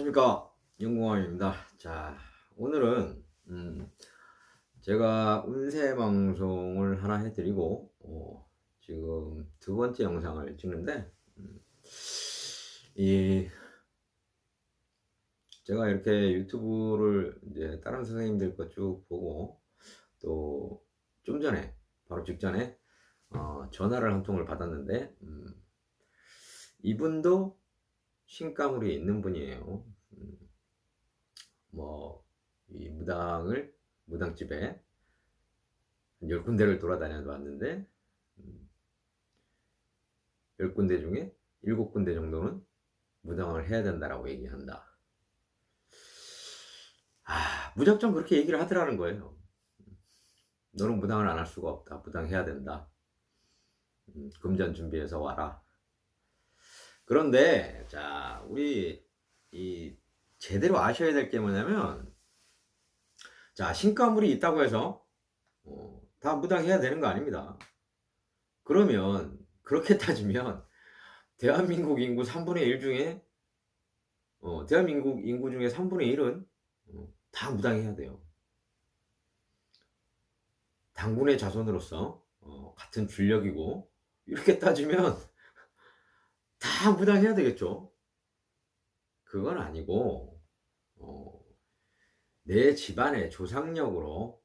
안녕하십니까, 영공왕입니다. 자, 오늘은 제가 운세 방송을 하나 해드리고 지금 두 번째 영상을 찍는데, 이 제가 이렇게 유튜브를 이제 다른 선생님들 거 쭉 보고, 또 좀 전에, 바로 직전에 전화를 한 통을 받았는데, 이분도 신가물이 있는 분이에요. 뭐 이 무당집에 한 10군데를 돌아다녀 봤는데, 10군데 중에 7군데 정도는 무당을 해야 된다라고 얘기한다. 무작정 그렇게 얘기를 하더라는 거예요. 너는 무당을 안 할 수가 없다. 무당해야 된다. 금전 준비해서 와라. 그런데 자, 우리 이 제대로 아셔야 될 게 뭐냐면, 자, 신가물이 있다고 해서 다 무당해야 되는 거 아닙니다. 그러면 그렇게 따지면 대한민국 인구 3분의 1 중에 대한민국 인구 중에 3분의 1은 다 무당해야 돼요. 당군의 자손으로서 같은 줄력이고, 이렇게 따지면 다 무당해야 되겠죠. 그건 아니고 내 집안의 조상력으로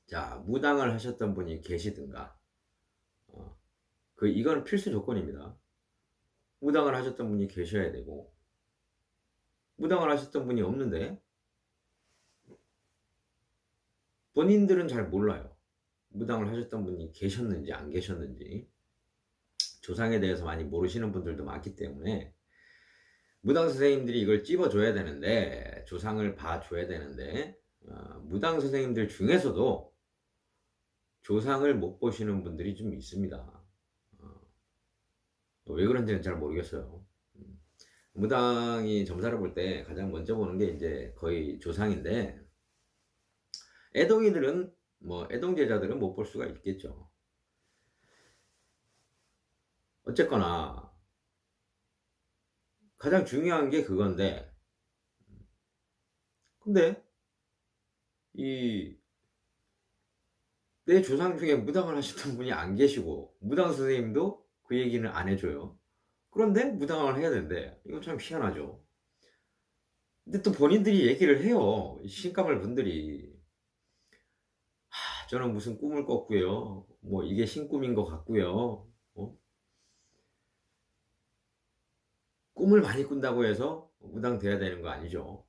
자, 무당을 하셨던 분이 계시든가, 이거는 필수 조건입니다. 무당을 하셨던 분이 계셔야 되고, 무당을 하셨던 분이 없는데 본인들은 잘 몰라요. 무당을 하셨던 분이 계셨는지 안 계셨는지. 조상에 대해서 많이 모르시는 분들도 많기 때문에 무당 선생님들이 이걸 찝어줘야 되는데, 조상을 봐줘야 되는데, 무당 선생님들 중에서도 조상을 못 보시는 분들이 좀 있습니다. 왜 그런지는 잘 모르겠어요. 무당이 점사를 볼 때 가장 먼저 보는 게 이제 거의 조상인데, 애동이들은 애동제자들은 못 볼 수가 있겠죠. 어쨌거나 가장 중요한 게 그건데, 근데 이 내 조상 중에 무당을 하셨던 분이 안 계시고, 무당 선생님도 그 얘기는 안 해줘요. 그런데 무당을 해야 된대. 이건 참 희한하죠. 근데 또 본인들이 얘기를 해요. 신가물 분들이. 저는 무슨 꿈을 꿨고요. 뭐 이게 신꿈인 것 같고요. 꿈을 많이 꾼다고 해서 무당 돼야 되는 거 아니죠.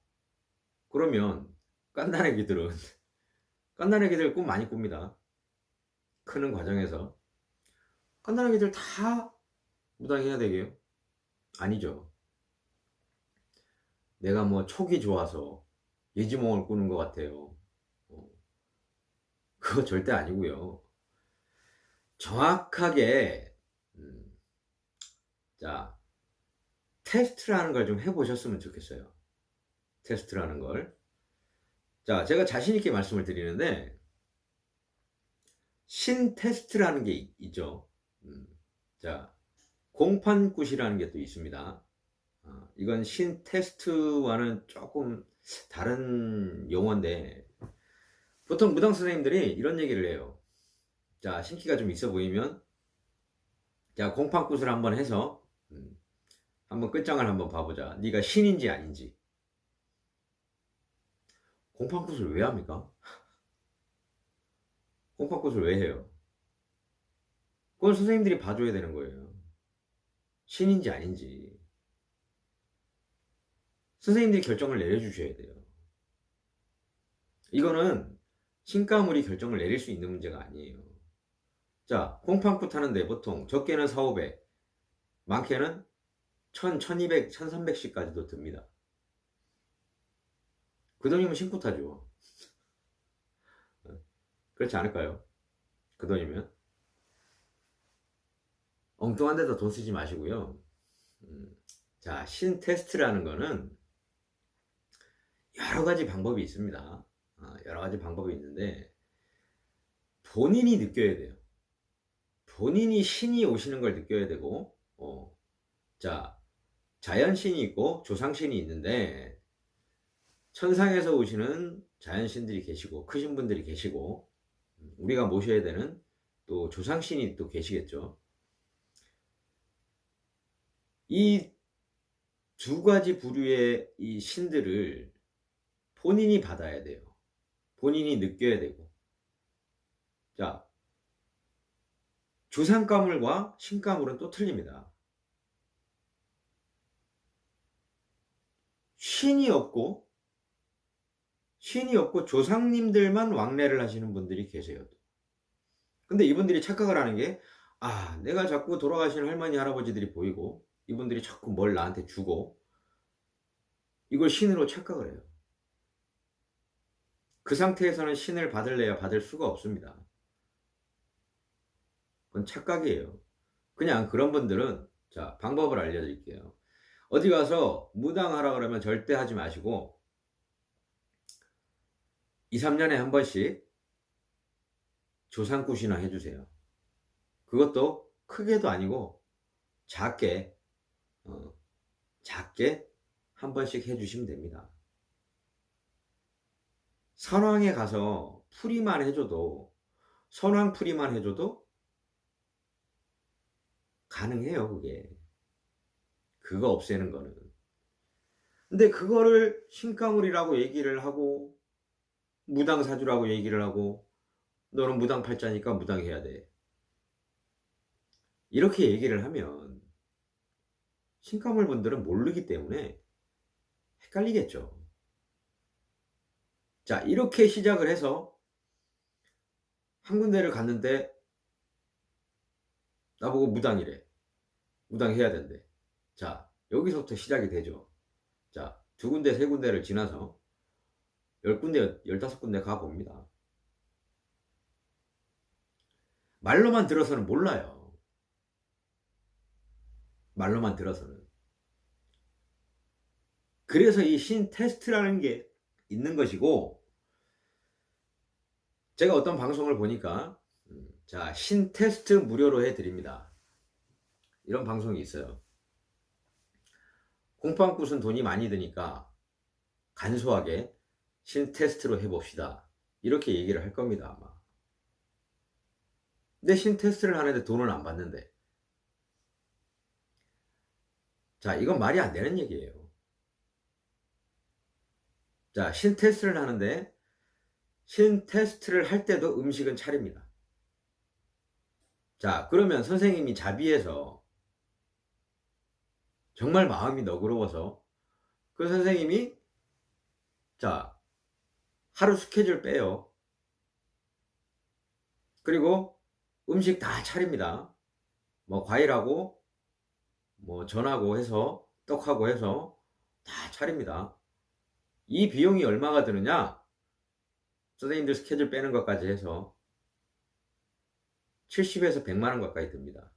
그러면 깐난애기들은 깐난애기들 꿈 많이 꿉니다. 크는 과정에서. 깐난애기들 다 무당해야 되게요? 아니죠. 내가 뭐 촉이 좋아서 예지몽을 꾸는 것 같아요. 그거 절대 아니고요. 정확하게 자, 테스트라는 걸 좀 해보셨으면 좋겠어요. 테스트라는 걸. 자, 제가 자신 있게 말씀을 드리는데, 신 테스트라는 게 있죠. 자, 공판굿이라는 게 또 있습니다. 이건 신 테스트와는 조금 다른 용어인데, 보통 무당 선생님들이 이런 얘기를 해요. 자, 신기가 좀 있어 보이면, 자, 공판굿을 한번 해서 한번 끝장을 한번 봐보자. 네가 신인지 아닌지. 공판굿을 왜 합니까? 공판굿을 왜 해요? 그걸 선생님들이 봐줘야 되는 거예요. 신인지 아닌지. 선생님들이 결정을 내려주셔야 돼요. 이거는 신가물이 결정을 내릴 수 있는 문제가 아니에요. 자, 공판굿 하는데 보통 적게는 4, 500, 많게는 1000, 1200, 1300씩까지도 듭니다. 그 돈이면 신굿 하죠. 그렇지 않을까요? 그 돈이면. 엉뚱한 데다 돈 쓰지 마시고요. 자, 신 테스트라는 거는 여러 가지 방법이 있습니다. 여러 가지 방법이 있는데, 본인이 느껴야 돼요. 본인이 신이 오시는 걸 느껴야 되고, 자, 자연신이 있고 조상신이 있는데 천상에서 오시는 자연신들이 계시고 크신 분들이 계시고 우리가 모셔야 되는 또 조상신이 또 계시겠죠. 이 두 가지 부류의 이 신들을 본인이 받아야 돼요. 본인이 느껴야 되고. 자, 조상가물과 신가물은 또 틀립니다. 신이 없고 조상님들만 왕래를 하시는 분들이 계세요. 근데 이분들이 착각을 하는 게, 아, 내가 자꾸 돌아가시는 할머니 할아버지들이 보이고 이분들이 자꾸 뭘 나한테 주고 이걸 신으로 착각을 해요. 그 상태에서는 신을 받을래야 받을 수가 없습니다. 그건 착각이에요. 그냥 그런 분들은, 자, 방법을 알려드릴게요. 어디 가서 무당하라 그러면 절대 하지 마시고 2, 3년에 한 번씩 조상굿이나 해주세요. 그것도 크게도 아니고 작게 작게 한 번씩 해주시면 됩니다. 선왕에 가서 풀이만 해줘도, 선왕 풀이만 해줘도 가능해요. 그게, 그거 없애는 거는. 근데 그거를 신가물이라고 얘기를 하고 무당사주라고 얘기를 하고 너는 무당팔자니까 무당해야 돼, 이렇게 얘기를 하면 신가물 분들은 모르기 때문에 헷갈리겠죠. 자, 이렇게 시작을 해서 한 군데를 갔는데 나보고 무당이래, 무당해야 된대. 자, 여기서부터 시작이 되죠. 자, 2군데 3군데를 지나서 10군데 15군데 가봅니다. 말로만 들어서는 몰라요. 말로만 들어서는. 그래서 이 신 테스트라는 게 있는 것이고, 제가 어떤 방송을 보니까 자, 신 테스트 무료로 해드립니다, 이런 방송이 있어요. 공판굿은 돈이 많이 드니까 간소하게 신 테스트로 해봅시다, 이렇게 얘기를 할 겁니다, 아마. 근데 신 테스트를 하는데 돈을 안 받는데, 자, 이건 말이 안 되는 얘기예요. 자, 신 테스트를 하는데 신 테스트를 할 때도 음식은 차립니다. 자, 그러면 선생님이 자비해서 정말 마음이 너그러워서 그 선생님이, 자, 하루 스케줄 빼요. 그리고 음식 다 차립니다. 뭐 과일하고 뭐 전하고 해서 떡하고 해서 다 차립니다. 이 비용이 얼마가 드느냐? 선생님들 스케줄 빼는 것까지 해서 70에서 100만 원 가까이 듭니다.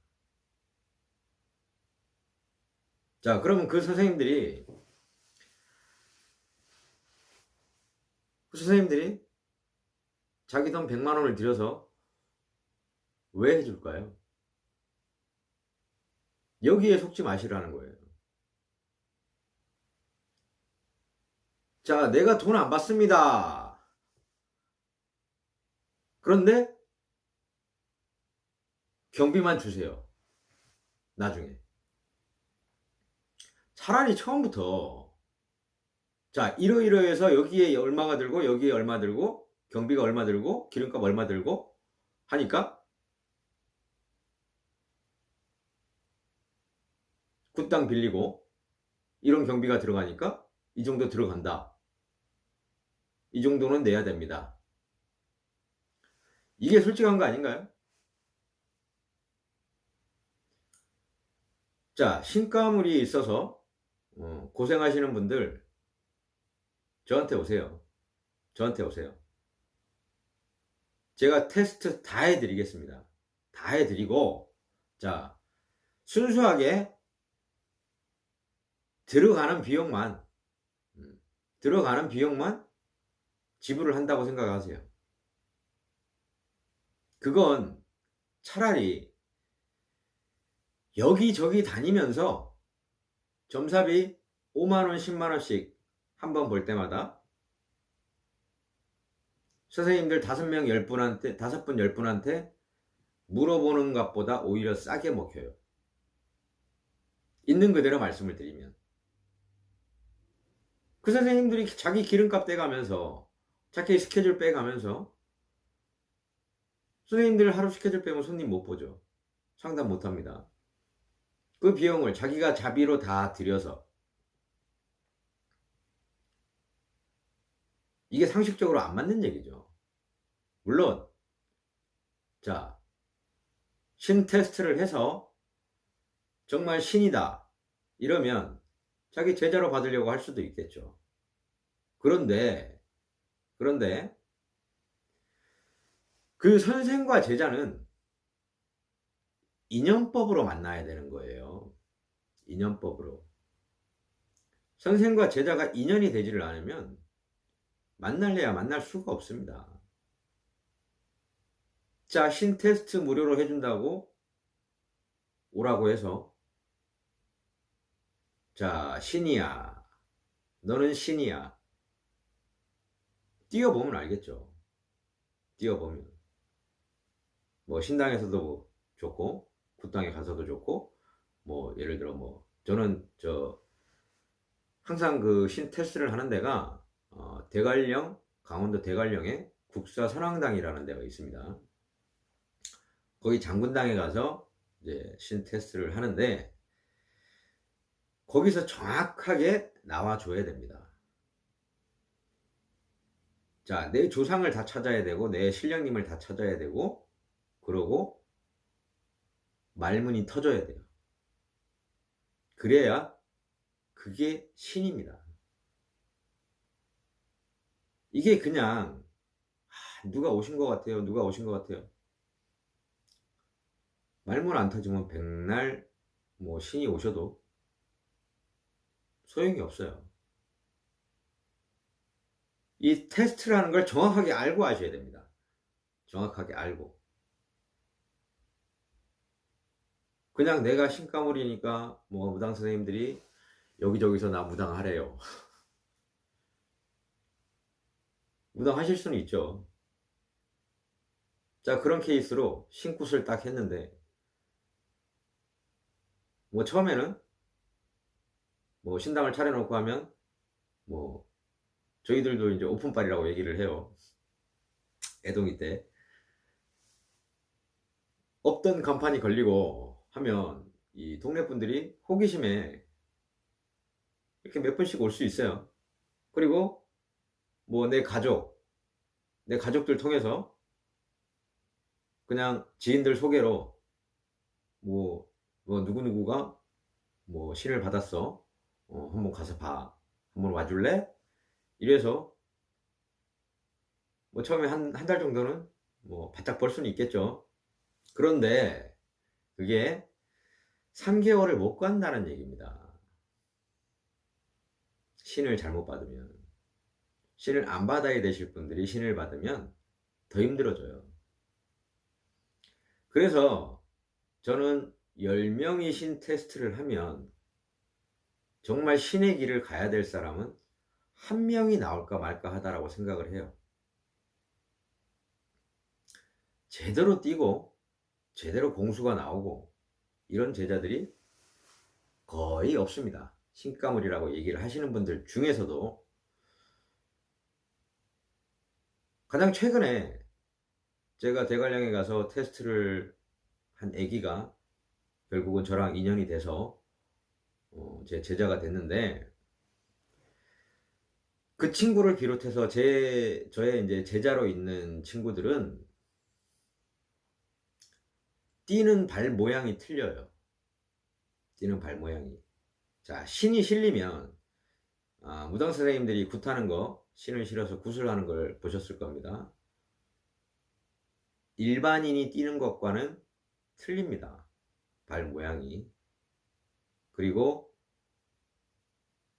자, 그러면 그 선생님들이 자기 돈 100만 원을 들여서 왜 해줄까요? 여기에 속지 마시라는 거예요. 자, 내가 돈 안 받습니다. 그런데 경비만 주세요, 나중에. 차라리 처음부터, 자, 이러이러해서 여기에 얼마가 들고 여기에 얼마 들고 경비가 얼마 들고 기름값 얼마 들고 하니까 굿땅 빌리고 이런 경비가 들어가니까 이 정도 들어간다, 이 정도는 내야 됩니다. 이게 솔직한 거 아닌가요? 자, 신가물이 있어서 고생하시는 분들 저한테 오세요. 저한테 오세요. 제가 테스트 다 해드리겠습니다. 다 해드리고, 자, 순수하게 들어가는 비용만 지불을 한다고 생각하세요. 그건 차라리 여기저기 다니면서 점삽이 5만원, 10만원씩 한 번 볼 때마다 선생님들 5명, 10분한테, 5분, 10분한테 물어보는 것보다 오히려 싸게 먹혀요. 있는 그대로 말씀을 드리면. 그 선생님들이 자기 기름값 떼가면서, 자기 스케줄 빼가면서, 선생님들 하루 스케줄 빼면 손님 못 보죠. 상담 못 합니다. 그 비용을 자기가 자비로 다 들여서, 이게 상식적으로 안 맞는 얘기죠. 물론, 자, 신 테스트를 해서 정말 신이다 이러면 자기 제자로 받으려고 할 수도 있겠죠. 그런데 그 선생과 제자는 인연법으로 만나야 되는 거예요. 인연법으로. 선생과 제자가 인연이 되지를 않으면 만날래야 만날 수가 없습니다. 자, 신 테스트 무료로 해준다고 오라고 해서, 자, 신이야, 너는 신이야, 뛰어보면 알겠죠. 뛰어보면 뭐 신당에서도 뭐 좋고 굿당에 가서도 좋고, 뭐 예를 들어 뭐 저는 항상 그 신 테스트를 하는 데가 대관령, 강원도 대관령에 국사 선왕당이라는 데가 있습니다. 거기 장군당에 가서 이제 신 테스트를 하는데, 거기서 정확하게 나와줘야 됩니다. 자, 내 조상을 다 찾아야 되고 내 신령님을 다 찾아야 되고, 그러고 말문이 터져야 돼요. 그래야 그게 신입니다. 이게 그냥 누가 오신 것 같아요, 누가 오신 것 같아요, 말문 안 터지면 백날 뭐 신이 오셔도 소용이 없어요. 이 테스트라는 걸 정확하게 알고 하셔야 됩니다. 정확하게 알고. 그냥 내가 신가물이니까 뭐 무당 선생님들이 여기저기서 나 무당하래요. 무당하실 수는 있죠. 자, 그런 케이스로 신굿을 딱 했는데, 뭐 처음에는 뭐 신당을 차려놓고 하면 뭐 저희들도 이제 오픈빨이라고 얘기를 해요. 애동이 때 없던 간판이 걸리고 하면 이 동네 분들이 호기심에 이렇게 몇 번씩 올 수 있어요. 그리고 뭐 내 가족들 통해서 그냥 지인들 소개로 뭐 누구누구가 뭐 신을 받았어, 한번 가서 봐, 한번 와줄래? 이래서 뭐 처음에 한 달 정도는 뭐 바짝 벌 수는 있겠죠. 그런데 그게 3개월을 못 간다는 얘기입니다. 신을 잘못 받으면. 신을 안 받아야 되실 분들이 신을 받으면 더 힘들어져요. 그래서 저는 10명이 신 테스트를 하면 정말 신의 길을 가야 될 사람은 한 명이 나올까 말까 하다라고 생각을 해요. 제대로 뛰고 제대로 공수가 나오고 이런 제자들이 거의 없습니다. 신가물이라고 얘기를 하시는 분들 중에서도. 가장 최근에 제가 대관령에 가서 테스트를 한 애기가 결국은 저랑 인연이 돼서 제 제자가 됐는데, 그 친구를 비롯해서 저의 이제 제자로 있는 친구들은 뛰는 발 모양이 틀려요. 뛰는 발 모양이. 자, 신이 실리면 무당 선생님들이 굿하는 거, 신을 실어서 굿을 하는 걸 보셨을 겁니다. 일반인이 뛰는 것과는 틀립니다. 발 모양이. 그리고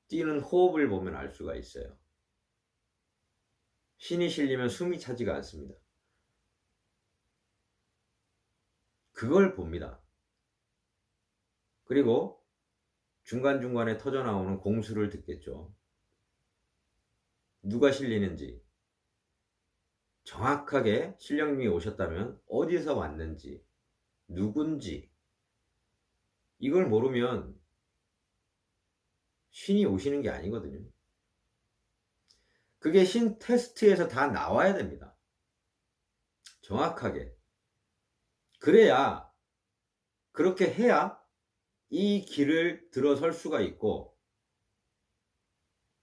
뛰는 호흡을 보면 알 수가 있어요. 신이 실리면 숨이 차지가 않습니다. 그걸 봅니다. 그리고 중간중간에 터져 나오는 공수를 듣겠죠. 누가 실리는지, 정확하게 신령님이 오셨다면 어디서 왔는지, 누군지, 이걸 모르면 신이 오시는 게 아니거든요. 그게 신 테스트에서 다 나와야 됩니다. 정확하게. 그래야, 그렇게 해야 이 길을 들어설 수가 있고,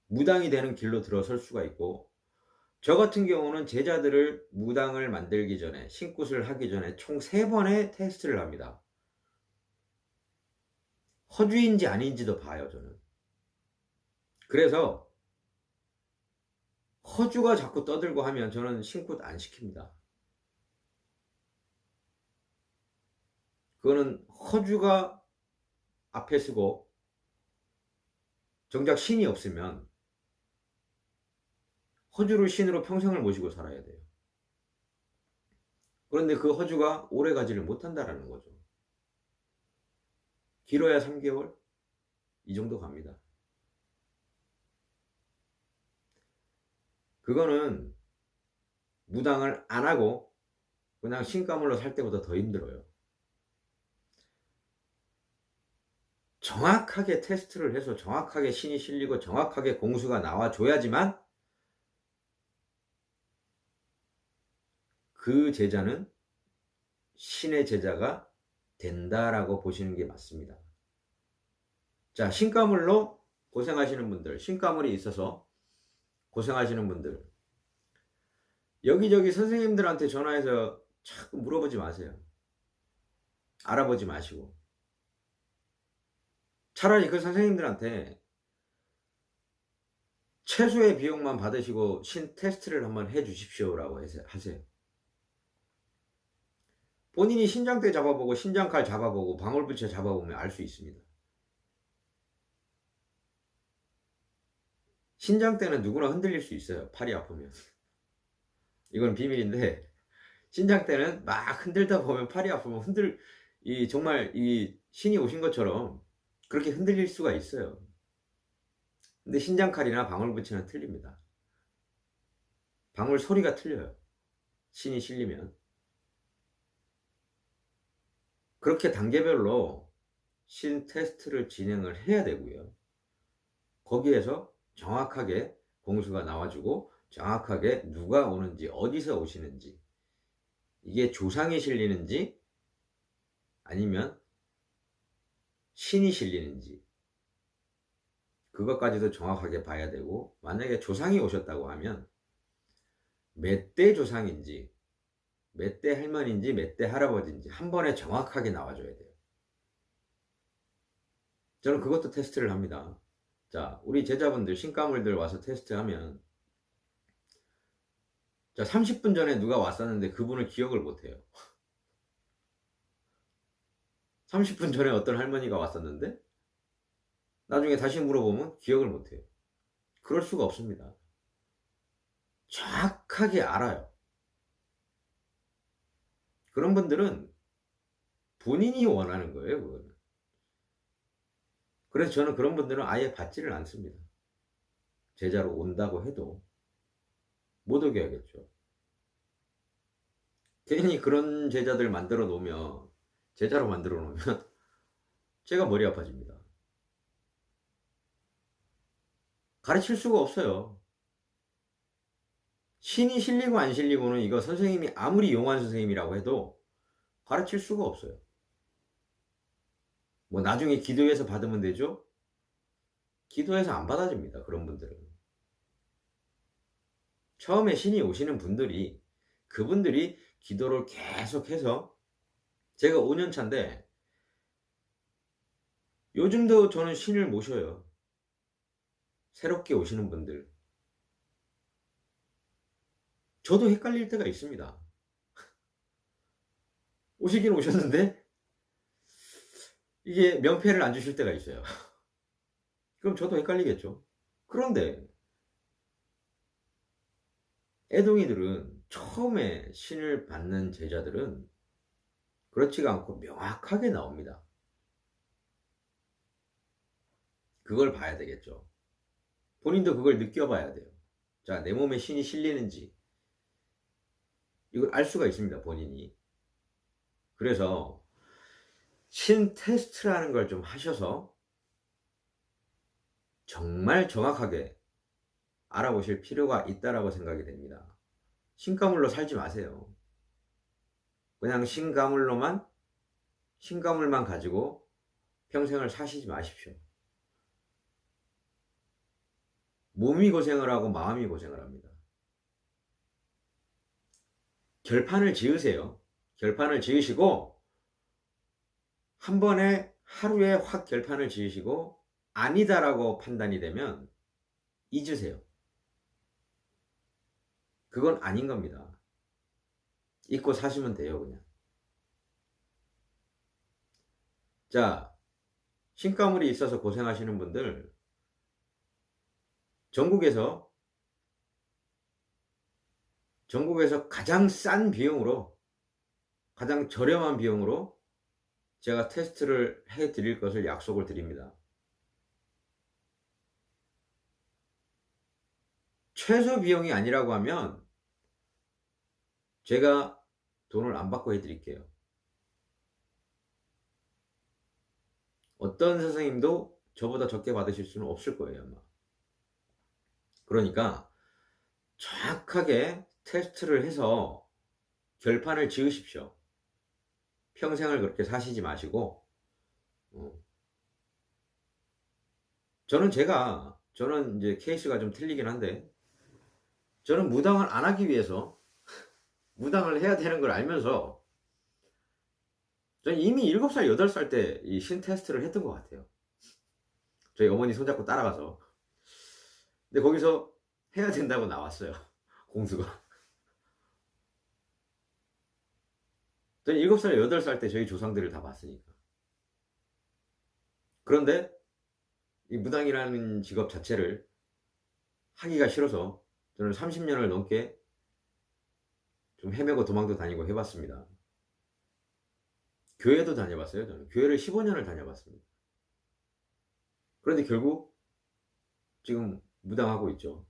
무당이 되는 길로 들어설 수가 있고, 저 같은 경우는 제자들을 무당을 만들기 전에, 신굿을 하기 전에 총 3번의 테스트를 합니다. 허주인지 아닌지도 봐요, 저는. 그래서 허주가 자꾸 떠들고 하면 저는 신굿 안 시킵니다. 그거는 허주가 앞에 서고 정작 신이 없으면 허주를 신으로 평생을 모시고 살아야 돼요. 그런데 그 허주가 오래 가지를 못한다라는 거죠. 길어야 3개월? 이 정도 갑니다. 그거는 무당을 안 하고 그냥 신가물로 살 때보다 더 힘들어요. 정확하게 테스트를 해서 정확하게 신이 실리고 정확하게 공수가 나와줘야지만 그 제자는 신의 제자가 된다라고 보시는 게 맞습니다. 자, 신가물로 고생하시는 분들, 신가물이 있어서 고생하시는 분들, 여기저기 선생님들한테 전화해서 자꾸 물어보지 마세요. 알아보지 마시고. 차라리 그 선생님들한테 최소의 비용만 받으시고 신 테스트를 한번 해 주십시오라고 하세요. 본인이 신장대 잡아보고 신장칼 잡아보고 방울부채 잡아보면 알 수 있습니다. 신장대는 누구나 흔들릴 수 있어요. 팔이 아프면. 이건 비밀인데 신장대는 막 흔들다 보면 팔이 아프면 정말 이 신이 오신 것처럼 그렇게 흔들릴 수가 있어요. 근데 신장칼이나 방울부채는 틀립니다. 방울 소리가 틀려요. 신이 실리면. 그렇게 단계별로 신 테스트를 진행을 해야 되고요. 거기에서 정확하게 공수가 나와주고 정확하게 누가 오는지 어디서 오시는지 이게 조상이 실리는지 아니면 신이 실리는지 그것까지도 정확하게 봐야 되고 만약에 조상이 오셨다고 하면 몇 대 조상인지 몇 대 할머니인지 몇 대 할아버지인지 한 번에 정확하게 나와줘야 돼요. 저는 그것도 테스트를 합니다. 자, 우리 제자분들 신가물들 와서 테스트하면 자, 30분 전에 누가 왔었는데 그분을 기억을 못해요. 30분 전에 어떤 할머니가 왔었는데 나중에 다시 물어보면 기억을 못해요. 그럴 수가 없습니다. 정확하게 알아요. 그런 분들은 본인이 원하는 거예요, 그거는. 그래서 저는 그런 분들은 아예 받지를 않습니다. 제자로 온다고 해도 못 오게 하겠죠. 괜히 그런 제자들 만들어 놓으면, 제자로 만들어 놓으면 제가 머리 아파집니다. 가르칠 수가 없어요. 신이 실리고 안 실리고는 이거 선생님이 아무리 용한 선생님이라고 해도 가르칠 수가 없어요. 뭐 나중에 기도해서 받으면 되죠? 기도해서 안 받아집니다. 그런 분들은. 처음에 신이 오시는 분들이 그분들이 기도를 계속해서 제가 5년 차인데 요즘도 저는 신을 모셔요. 새롭게 오시는 분들. 저도 헷갈릴 때가 있습니다. 오시긴 오셨는데 이게 명패를 안 주실 때가 있어요. 그럼 저도 헷갈리겠죠. 그런데 애동이들은 처음에 신을 받는 제자들은 그렇지가 않고 명확하게 나옵니다. 그걸 봐야 되겠죠. 본인도 그걸 느껴봐야 돼요. 자, 내 몸에 신이 실리는지 이걸 알 수가 있습니다, 본인이. 그래서 신 테스트라는 걸 좀 하셔서 정말 정확하게 알아보실 필요가 있다라고 생각이 됩니다. 신가물로 살지 마세요. 그냥 신가물만 가지고 평생을 사시지 마십시오. 몸이 고생을 하고 마음이 고생을 합니다. 결판을 지으세요. 결판을 지으시고 한 번에 하루에 확 결판을 지으시고 아니다라고 판단이 되면 잊으세요. 그건 아닌 겁니다. 잊고 사시면 돼요, 그냥. 자, 신가물이 있어서 고생하시는 분들, 전국에서 가장 싼 비용으로, 가장 저렴한 비용으로 제가 테스트를 해 드릴 것을 약속을 드립니다. 최소 비용이 아니라고 하면 제가 돈을 안 받고 해 드릴게요. 어떤 선생님도 저보다 적게 받으실 수는 없을 거예요, 아마. 그러니까 정확하게 테스트를 해서 결판을 지으십시오. 평생을 그렇게 사시지 마시고, 저는 이제 케이스가 좀 틀리긴 한데, 저는 무당을 안 하기 위해서 무당을 해야 되는 걸 알면서, 저는 이미 7살, 8살 때 이 신 테스트를 했던 것 같아요. 저희 어머니 손잡고 따라가서. 근데 거기서 해야 된다고 나왔어요. 공수가. 저는 7살, 8살 때 저희 조상들을 다 봤으니까. 그런데 이 무당이라는 직업 자체를 하기가 싫어서 저는 30년을 넘게 좀 헤매고 도망도 다니고 해봤습니다. 교회도 다녀봤어요. 저는 교회를 15년을 다녀봤습니다. 그런데 결국 지금 무당하고 있죠.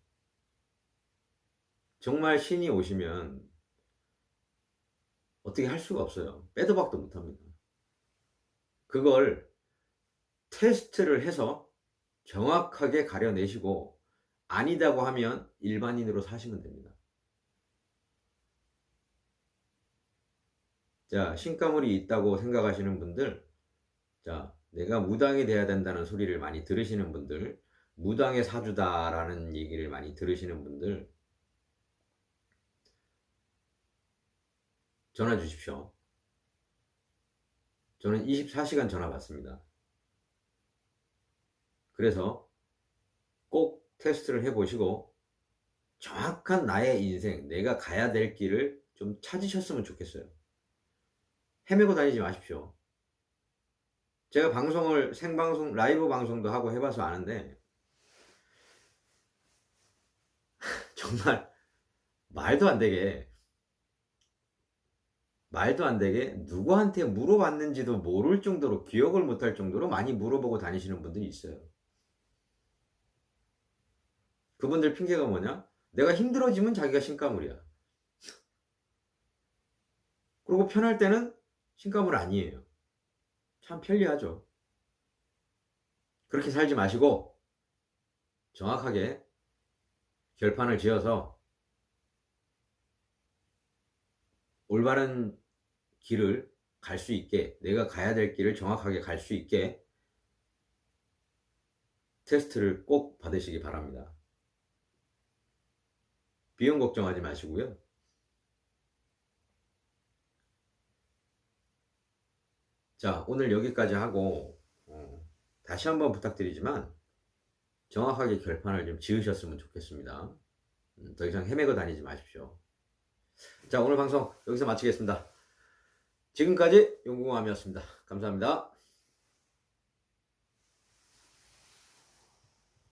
정말 신이 오시면 어떻게 할 수가 없어요. 빼도 박도 못합니다. 그걸 테스트를 해서 정확하게 가려내시고 아니다고 하면 일반인으로 사시면 됩니다. 자, 신가물이 있다고 생각하시는 분들, 자, 내가 무당이 돼야 된다는 소리를 많이 들으시는 분들, 무당의 사주다라는 얘기를 많이 들으시는 분들, 전화 주십시오. 저는 24시간 전화 받습니다. 그래서 꼭 테스트를 해보시고 정확한 나의 인생, 내가 가야 될 길을 좀 찾으셨으면 좋겠어요. 헤매고 다니지 마십시오. 제가 생방송, 라이브 방송도 하고 해봐서 아는데 정말 말도 안 되게 누구한테 물어봤는지도 모를 정도로, 기억을 못할 정도로 많이 물어보고 다니시는 분들이 있어요. 그분들 핑계가 뭐냐? 내가 힘들어지면 자기가 신가물이야. 그리고 편할 때는 신가물 아니에요. 참 편리하죠. 그렇게 살지 마시고 정확하게 결판을 지어서 올바른 길을 갈 수 있게, 내가 가야 될 길을 정확하게 갈 수 있게 테스트를 꼭 받으시기 바랍니다. 비용 걱정하지 마시고요. 자, 오늘 여기까지 하고 다시 한번 부탁드리지만 정확하게 결판을 좀 지으셨으면 좋겠습니다. 더 이상 헤매고 다니지 마십시오. 자, 오늘 방송 여기서 마치겠습니다. 지금까지 용궁함이었습니다. 감사합니다.